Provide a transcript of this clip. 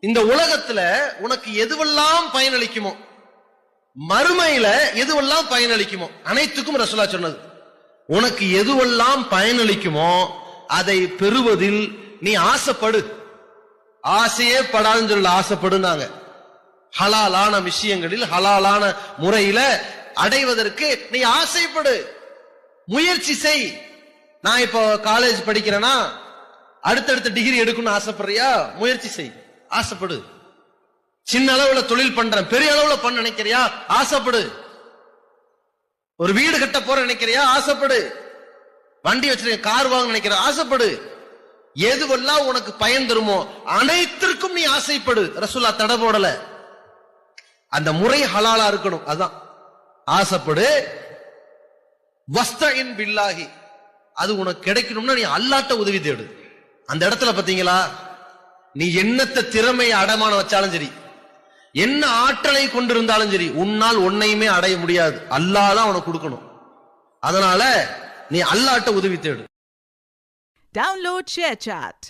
இந்த உலகத்துல உனக்கு எதுவெல்லாம் பயனளிக்குமோ, மறுமையில எதுவெல்லாம் பயனளிக்குமோ அனைத்துக்கும் ரசூலுல்லாஹ் சொன்னது. உனக்கு எதுவெல்லாம் பயனளிக்குமோ அதை பெறுவதில் நீ ஆசைப்படு. ஆசையே படாதுன்னு சொல்ல, ஆசைப்படுனாங்க. ஹலாலான விஷயங்களில் ஹலாலான முறையில அடைவதற்கு நீ ஆசைப்படு, முயற்சி செய். நான் இப்போ காலேஜ் படிக்கிறேன்னா அடுத்தடுத்த டிகிரி எடுக்கணும்னு ஆசைப்படுறியா? முயற்சி செய், ஆசைப்படு. சின்ன அளவுல தொழில் பண்றேன், பெரிய அளவுல பண்ண நினைக்கிறியா? ஆசைப்படு. ஒரு வீடு கட்ட போற நினைக்கிறியா? ஆசைப்படு. வண்டி வச்சிருக்க, கார் வாங்க நினைக்கிற, ஆசைப்படு. எதுவெல்லாம் உனக்கு பயன் தருமோ அனைத்திற்கும் நீ ஆசைப்படு. ரசூலுல்லாஹ் தடை போடல. அந்த முறை ஹலாலா இருக்கணும், அதான் ஆசைப்படு. வஸ்தஇன் பில்லாஹி, அது உனக்கு கிடைக்கணும்னா நீ அல்லாஹ்ட்ட உதவி தேடு. அந்த இடத்துல பாத்தீங்களா, நீ என்னத்த திறமையை அடமான வச்சாலும் சரி, என்ன ஆற்றலை கொண்டிருந்தாலும் சரி, உன்னால் ஒன்னையுமே அடைய முடியாது. அல்லாஹ் தான் உனக்கு கொடுக்கணும். அதனால நீ அல்லாஹ்ட்ட உதவி தேடு. Download ShareChat.